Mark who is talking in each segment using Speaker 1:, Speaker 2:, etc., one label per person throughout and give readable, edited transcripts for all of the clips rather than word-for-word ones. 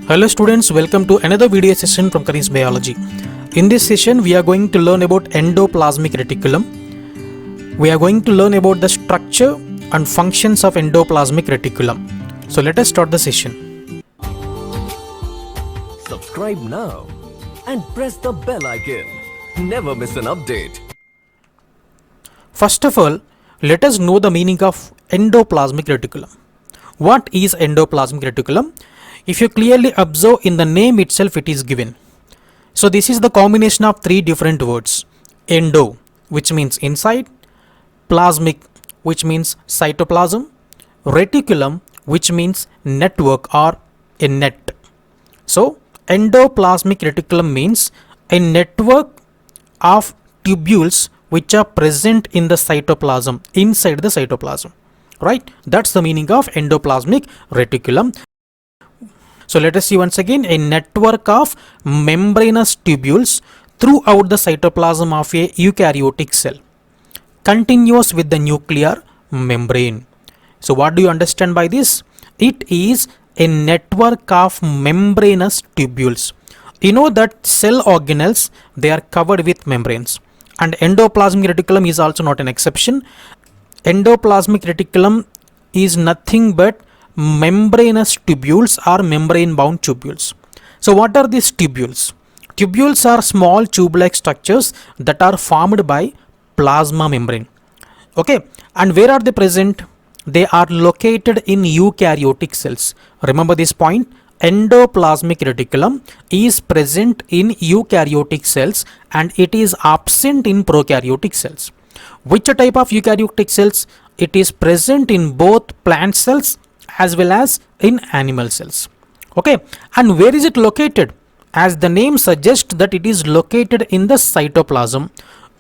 Speaker 1: Hello students, welcome to another video session from Karin's Biology. In this session, we are going to learn about endoplasmic reticulum. We are going to learn about the structure and functions of endoplasmic reticulum. So let us start the session.
Speaker 2: Subscribe now and press the bell icon. Never miss an update.
Speaker 1: First of all, let us know the meaning of endoplasmic reticulum. What is endoplasmic reticulum? If you clearly observe in the name itself, it is given. So this is the combination of three different words. Endo, which means inside, plasmic, which means cytoplasm, reticulum, which means network or a net. So endoplasmic reticulum means a network of tubules which are present in the cytoplasm, inside the cytoplasm. Right? That's the meaning of endoplasmic reticulum. So let us see once again, a network of membranous tubules throughout the cytoplasm of a eukaryotic cell, continuous with the nuclear membrane. So what do you understand by this? It is a network of membranous tubules. You know that cell organelles, they are covered with membranes, and endoplasmic reticulum is also not an exception. Endoplasmic reticulum is nothing but membranous tubules or membrane bound tubules. So what are these tubules? Tubules are small tube-like structures that are formed by plasma membrane. Okay, and where are they present? They are located in eukaryotic cells. Remember this point. Endoplasmic reticulum is present in eukaryotic cells and it is absent in prokaryotic cells. Which type of eukaryotic cells? It is present in both plant cells as well as in animal cells. Okay, and where is it located? As the name suggests that it is located in the cytoplasm.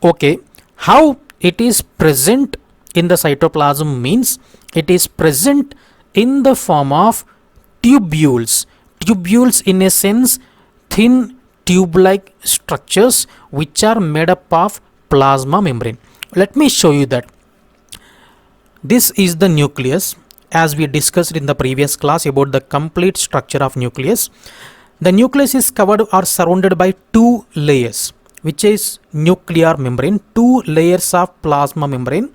Speaker 1: Okay, how it is present in the cytoplasm means it is present in the form of tubules. Tubules, in a sense, thin tube-like structures which are made up of plasma membrane. Let me show you that. This is the nucleus. As we discussed in the previous class about the complete structure of nucleus, the nucleus is covered or surrounded by two layers, which is nuclear membrane. Two layers of plasma membrane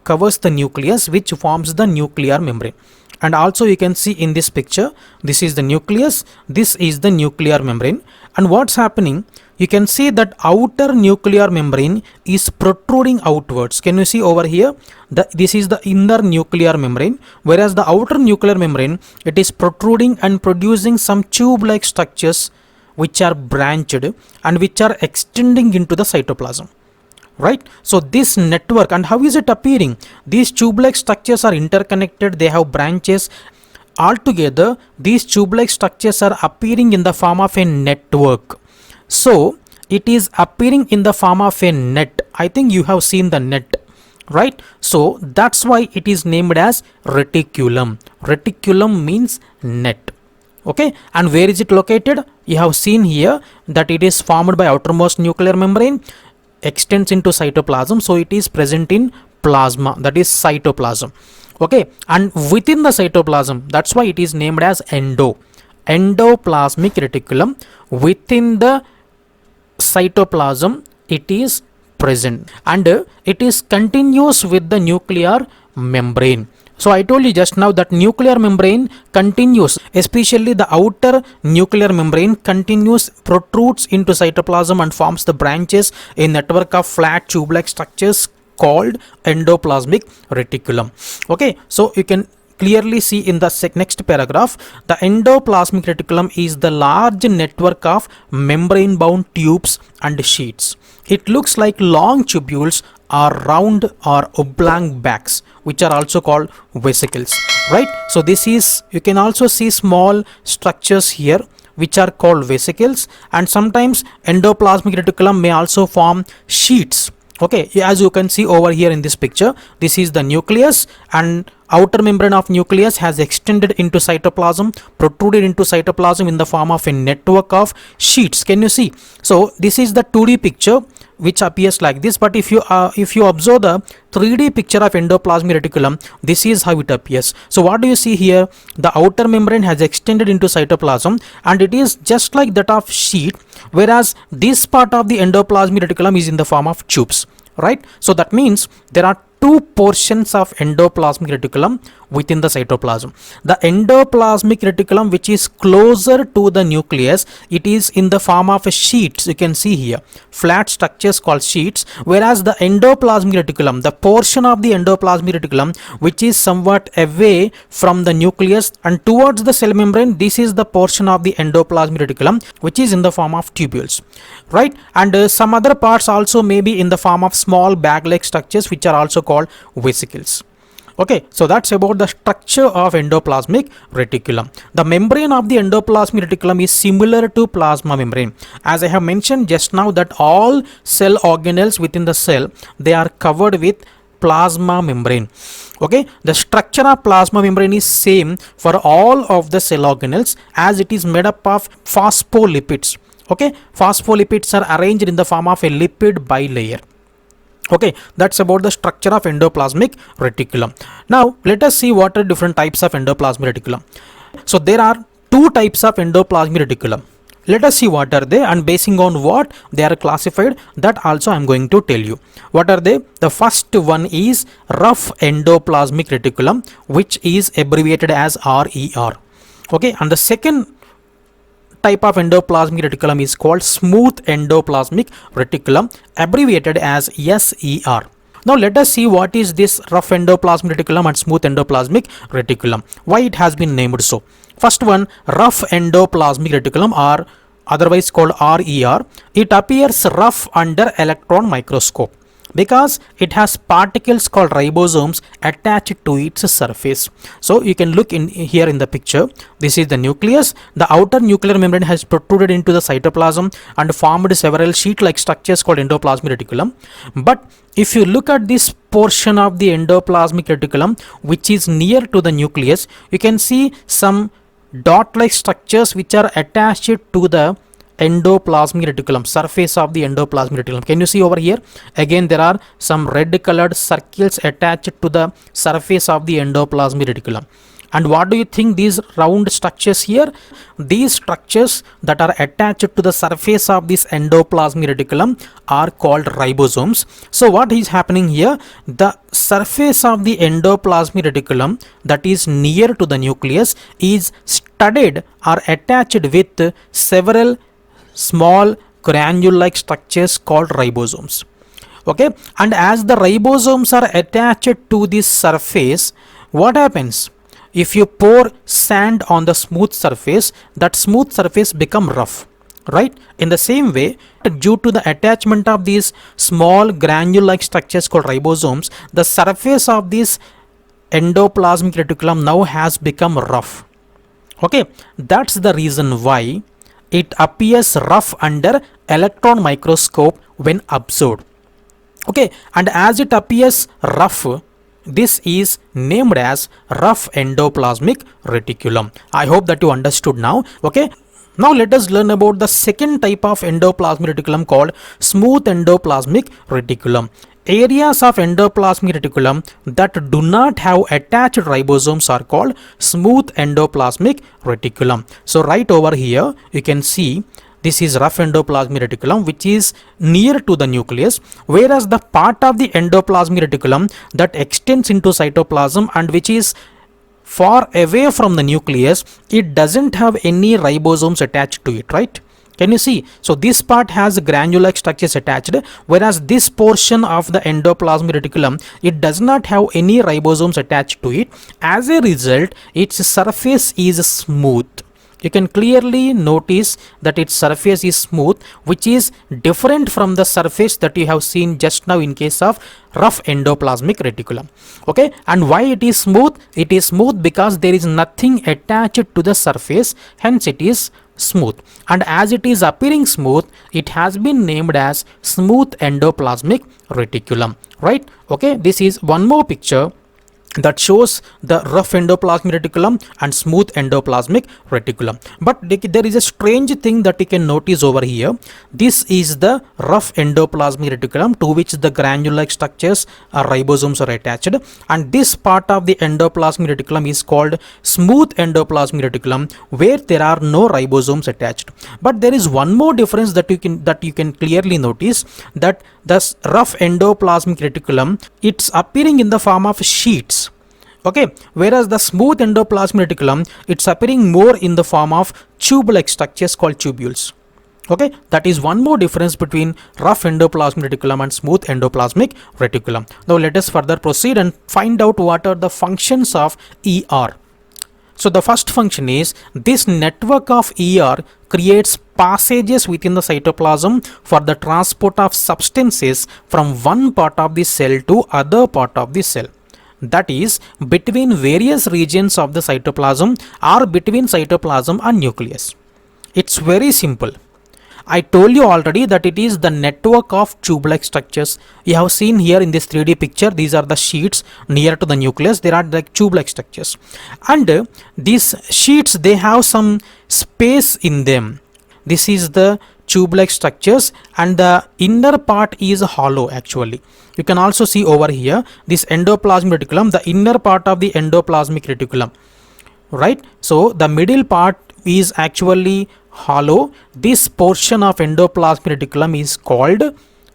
Speaker 1: covers the nucleus, which forms the nuclear membrane. And also you can see in this picture, this is the nucleus, this is the nuclear membrane. And what's happening? You can see that outer nuclear membrane is protruding outwards. Can you see over here? This is the inner nuclear membrane, whereas the outer nuclear membrane, it is protruding and producing some tube-like structures which are branched and which are extending into the cytoplasm. Right? So this network, and how is it appearing? These tube-like structures are interconnected, they have branches. Altogether, these tube-like structures are appearing in the form of a network. So it is appearing in the form of a net. I think you have seen the net, right? So that's why it is named as reticulum. Reticulum means net. Okay, and where is it located? You have seen here that it is formed by outermost nuclear membrane, extends into cytoplasm, so it is present in plasma, that is cytoplasm. Okay, and within the cytoplasm, that's why it is named as endoplasmic reticulum. Within the cytoplasm, it is present and it is continuous with the nuclear membrane. So I told you just now that nuclear membrane continues, especially the outer nuclear membrane continues, protrudes into cytoplasm and forms the branches, a network of flat tube-like structures called endoplasmic reticulum. Okay, so you can clearly see in the next paragraph, the endoplasmic reticulum is the large network of membrane bound tubes and sheets. It looks like long tubules or round or oblong bags, which are also called vesicles, right? So this is, you can also see small structures here which are called vesicles, and sometimes endoplasmic reticulum may also form sheets. Okay, as you can see over here in this picture, this is the nucleus, and outer membrane of nucleus has extended into cytoplasm, protruded into cytoplasm in the form of a network of sheets. Can you see? So this is the 2D picture which appears like this, but if you observe the 3D picture of endoplasmic reticulum, this is how it appears. So what do you see here? The outer membrane has extended into cytoplasm and it is just like that of sheet, whereas this part of the endoplasmic reticulum is in the form of tubes, right? So that means there are two portions of endoplasmic reticulum within the cytoplasm. The endoplasmic reticulum, which is closer to the nucleus, it is in the form of sheets. You can see here flat structures called sheets, whereas the endoplasmic reticulum, the portion of the endoplasmic reticulum which is somewhat away from the nucleus and towards the cell membrane, this is the portion of the endoplasmic reticulum which is in the form of tubules, right? And some other parts also may be in the form of small bag-like structures which are also called vesicles. Okay, so that's about the structure of endoplasmic reticulum. The membrane of the endoplasmic reticulum is similar to plasma membrane. As I have mentioned just now that all cell organelles within the cell, they are covered with plasma membrane. Okay, the structure of plasma membrane is same for all of the cell organelles as it is made up of phospholipids. Okay, phospholipids are arranged in the form of a lipid bilayer. Okay, that's about the structure of endoplasmic reticulum. Now let us see what are different types of endoplasmic reticulum. So there are two types of endoplasmic reticulum. Let us see what are they, and basing on what they are classified, that also I am going to tell you. What are they? The first one is rough endoplasmic reticulum, which is abbreviated as RER. Okay, and the second type of endoplasmic reticulum is called smooth endoplasmic reticulum, abbreviated as SER. Now let us see what is this rough endoplasmic reticulum and smooth endoplasmic reticulum, why it has been named so. First one, rough endoplasmic reticulum, or otherwise called RER. It appears rough under electron microscope because it has particles called ribosomes attached to its surface. So you can look in here in the picture. This is the nucleus. The outer nuclear membrane has protruded into the cytoplasm and formed several sheet-like structures called endoplasmic reticulum. But if you look at this portion of the endoplasmic reticulum which is near to the nucleus, you can see some dot-like structures which are attached to the endoplasmic reticulum, surface of the endoplasmic reticulum. Can you see over here? Again, there are some red colored circles attached to the surface of the endoplasmic reticulum. And what do you think these round structures here? These structures that are attached to the surface of this endoplasmic reticulum are called ribosomes. So what is happening here? The surface of the endoplasmic reticulum that is near to the nucleus is studded or attached with several small granule-like structures called ribosomes. Okay, and as the ribosomes are attached to this surface, what happens? If you pour sand on the smooth surface, that smooth surface become rough, right? In the same way, due to the attachment of these small granule-like structures called ribosomes, the surface of this endoplasmic reticulum now has become rough. Okay, that's the reason why it appears rough under electron microscope when observed. Okay, and as it appears rough, this is named as rough endoplasmic reticulum. I hope that you understood now. Okay, now let us learn about the second type of endoplasmic reticulum called smooth endoplasmic reticulum. Areas of endoplasmic reticulum that do not have attached ribosomes are called smooth endoplasmic reticulum. So right over here you can see this is rough endoplasmic reticulum which is near to the nucleus, whereas the part of the endoplasmic reticulum that extends into cytoplasm and which is far away from the nucleus, it doesn't have any ribosomes attached to it, right? Can you see? So this part has granule-like structures attached, whereas this portion of the endoplasmic reticulum, it does not have any ribosomes attached to it. As a result, its surface is smooth. You can clearly notice that its surface is smooth, which is different from the surface that you have seen just now in case of rough endoplasmic reticulum. Okay, and why it is smooth? It is smooth because there is nothing attached to the surface, hence it is smooth. And as it is appearing smooth, it has been named as smooth endoplasmic reticulum, right? Okay, this is one more picture that shows the rough endoplasmic reticulum and smooth endoplasmic reticulum. But there is a strange thing that you can notice over here. This is the rough endoplasmic reticulum to which the granule-like structures or ribosomes are attached, and this part of the endoplasmic reticulum is called smooth endoplasmic reticulum, where there are no ribosomes attached. But there is one more difference that you can clearly notice, that the rough endoplasmic reticulum, it's appearing in the form of sheets. Okay, whereas the smooth endoplasmic reticulum, it's appearing more in the form of tube-like structures called tubules. Okay, that is one more difference between rough endoplasmic reticulum and smooth endoplasmic reticulum. Now let us further proceed and find out what are the functions of ER. So the first function is, this network of ER creates passages within the cytoplasm for the transport of substances from one part of the cell to other part of the cell. That is, between various regions of the cytoplasm or between cytoplasm and nucleus. It's very simple. I told you already that it is the network of tube-like structures. You have seen here in this 3D picture, these are the sheets near to the nucleus. There are like tube-like structures, and these sheets, they have some space in them. This is the tube-like structures, and the inner part is hollow actually. You can also see over here this endoplasmic reticulum, the inner part of the endoplasmic reticulum, right? So the middle part is actually hollow. This portion of endoplasmic reticulum is called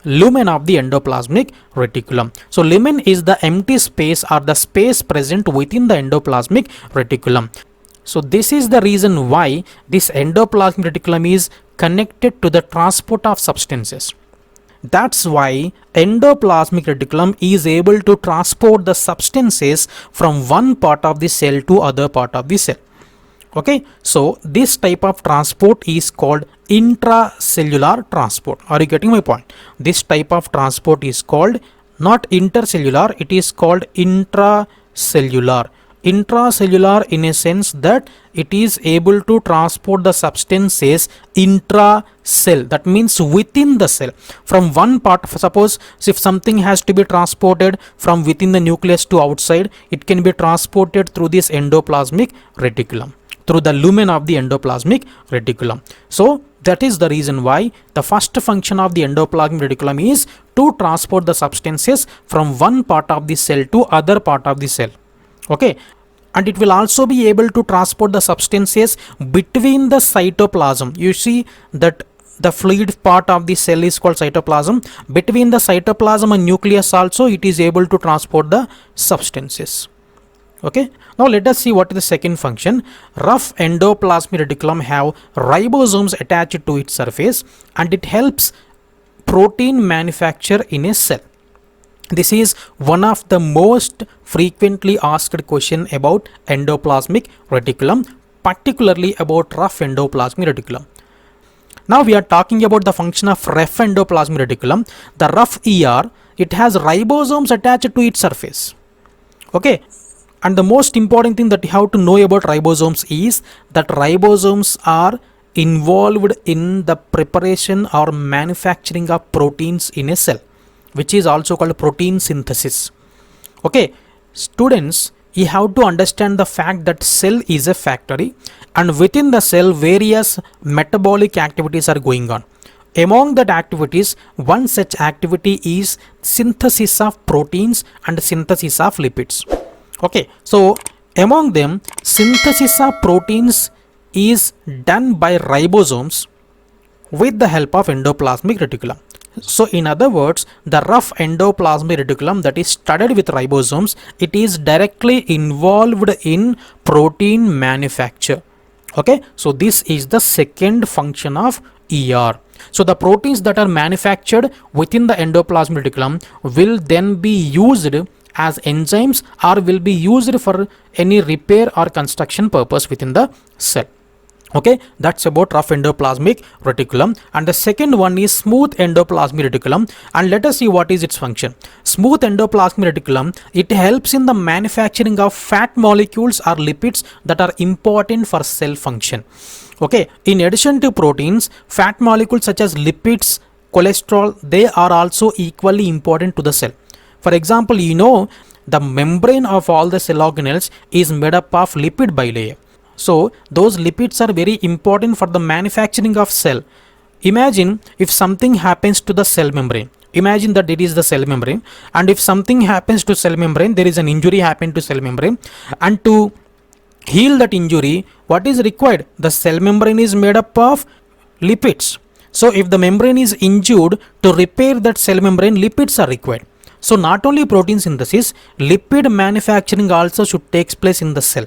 Speaker 1: lumen of the endoplasmic reticulum. So lumen is the empty space or the space present within the endoplasmic reticulum. So this is the reason why this endoplasmic reticulum is connected to the transport of substances. That's why endoplasmic reticulum is able to transport the substances from one part of the cell to other part of the cell. Okay, so this type of transport is called intracellular transport. Are you getting my point? This type of transport is called not intercellular, it is called intracellular. Intracellular in a sense that it is able to transport the substances intra-cell. That means within the cell. From one part, suppose if something has to be transported from within the nucleus to outside, it can be transported through this endoplasmic reticulum, through the lumen of the endoplasmic reticulum. So that is the reason why the first function of the endoplasmic reticulum is to transport the substances from one part of the cell to other part of the cell. Okay, and it will also be able to transport the substances between the cytoplasm. You see that the fluid part of the cell is called cytoplasm. Between the cytoplasm and nucleus also it is able to transport the substances. Okay, now let us see what is the second function. Rough endoplasmic reticulum have ribosomes attached to its surface, and it helps protein manufacture in a cell. This is one of the most frequently asked question about endoplasmic reticulum, particularly about rough endoplasmic reticulum. Now we are talking about the function of rough endoplasmic reticulum. The rough ER, it has ribosomes attached to its surface. Okay, and the most important thing that you have to know about ribosomes is that ribosomes are involved in the preparation or manufacturing of proteins in a cell, which is also called protein synthesis. Okay, students, you have to understand the fact that cell is a factory, and within the cell various metabolic activities are going on. Among that activities, one such activity is synthesis of proteins and synthesis of lipids. Okay, so among them, synthesis of proteins is done by ribosomes with the help of endoplasmic reticulum. So in other words, the rough endoplasmic reticulum that is studded with ribosomes, it is directly involved in protein manufacture. Okay, so this is the second function of ER. So the proteins that are manufactured within the endoplasmic reticulum will then be used as enzymes or will be used for any repair or construction purpose within the cell. Okay, that's about rough endoplasmic reticulum. And the second one is smooth endoplasmic reticulum, and let us see what is its function. Smooth endoplasmic reticulum, it helps in the manufacturing of fat molecules or lipids that are important for cell function. Okay, in addition to proteins, fat molecules such as lipids, cholesterol, they are also equally important to the cell. For example, you know the membrane of all the cell organelles is made up of lipid bilayer. So those lipids are very important for the manufacturing of cell. Imagine if something happens to the cell membrane. Imagine that it is the cell membrane, and if something happens to cell membrane, there is an injury happened to cell membrane, and to heal that injury, what is required? The cell membrane is made up of lipids. So if the membrane is injured, to repair that cell membrane, lipids are required. So not only protein synthesis, lipid manufacturing also should take place in the cell.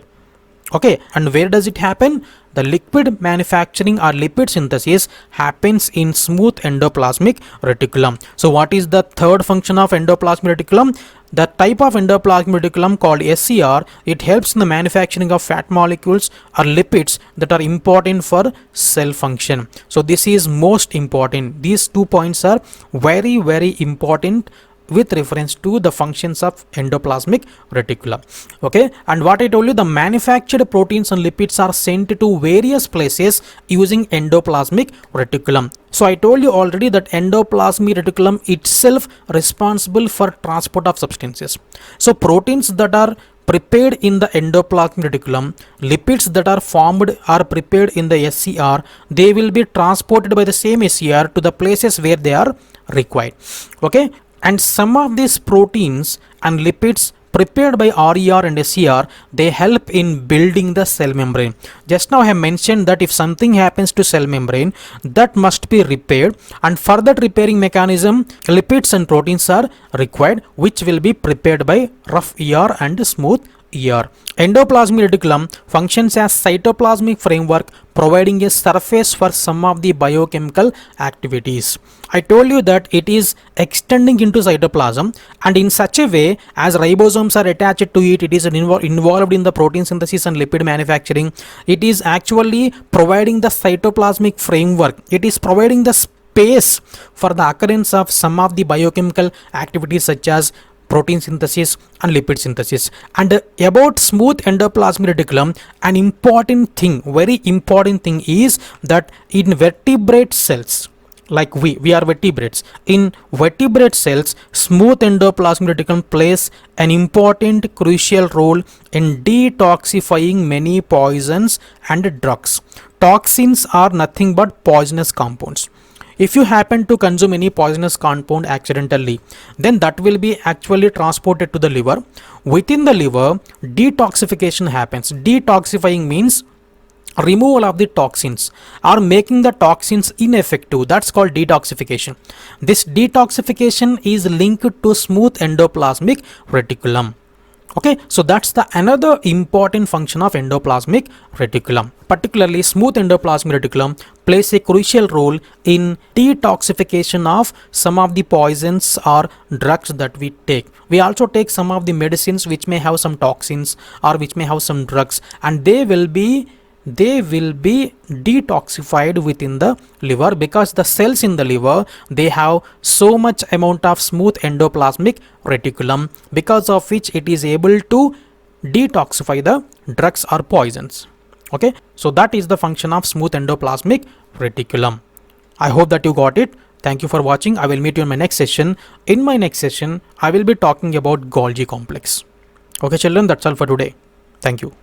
Speaker 1: Okay, and where does it happen? The liquid manufacturing or lipid synthesis happens in smooth endoplasmic reticulum. So what is the third function of endoplasmic reticulum? The type of endoplasmic reticulum called SCR, it helps in the manufacturing of fat molecules or lipids that are important for cell function. So this is most important. These 2 points are very, very important with reference to the functions of endoplasmic reticulum. Okay, and what I told you, the manufactured proteins and lipids are sent to various places using endoplasmic reticulum. So I told you already that endoplasmic reticulum itself responsible for transport of substances. So proteins that are prepared in the endoplasmic reticulum, lipids that are formed or prepared in the SCR, they will be transported by the same SCR to the places where they are required. Okay, and some of these proteins and lipids prepared by RER and SCR, they help in building the cell membrane. Just now I have mentioned that if something happens to cell membrane, that must be repaired, and for that repairing mechanism, lipids and proteins are required, which will be prepared by rough ER and smooth ER. Endoplasmic reticulum functions as cytoplasmic framework, providing a surface for some of the biochemical activities. I told you that it is extending into cytoplasm, and in such a way as ribosomes are attached to it, it is involved in the protein synthesis and lipid manufacturing. It is actually providing the cytoplasmic framework. It is providing the space for the occurrence of some of the biochemical activities such as protein synthesis and lipid synthesis. And about smooth endoplasmic reticulum, an important thing, very important thing is that in vertebrate cells, like we are vertebrates, in vertebrate cells, smooth endoplasmic reticulum plays an important crucial role in detoxifying many poisons and drugs. Toxins are nothing but poisonous compounds. If you happen to consume any poisonous compound accidentally, then that will be actually transported to the liver. Within the liver, detoxification happens. Detoxifying means removal of the toxins or making the toxins ineffective. That's called detoxification. This detoxification is linked to smooth endoplasmic reticulum. Okay, so that's the another important function of endoplasmic reticulum. Particularly, smooth endoplasmic reticulum plays a crucial role in detoxification of some of the poisons or drugs that we take. We also take some of the medicines which may have some toxins or which may have some drugs, and they will be detoxified within the liver, because the cells in the liver, they have so much amount of smooth endoplasmic reticulum, because of which it is able to detoxify the drugs or poisons. Okay, so that is the function of smooth endoplasmic reticulum. I hope that you got it. Thank you for watching. I will meet you in my next session. In my next session, I will be talking about Golgi complex. Okay children, that's all for today. Thank you.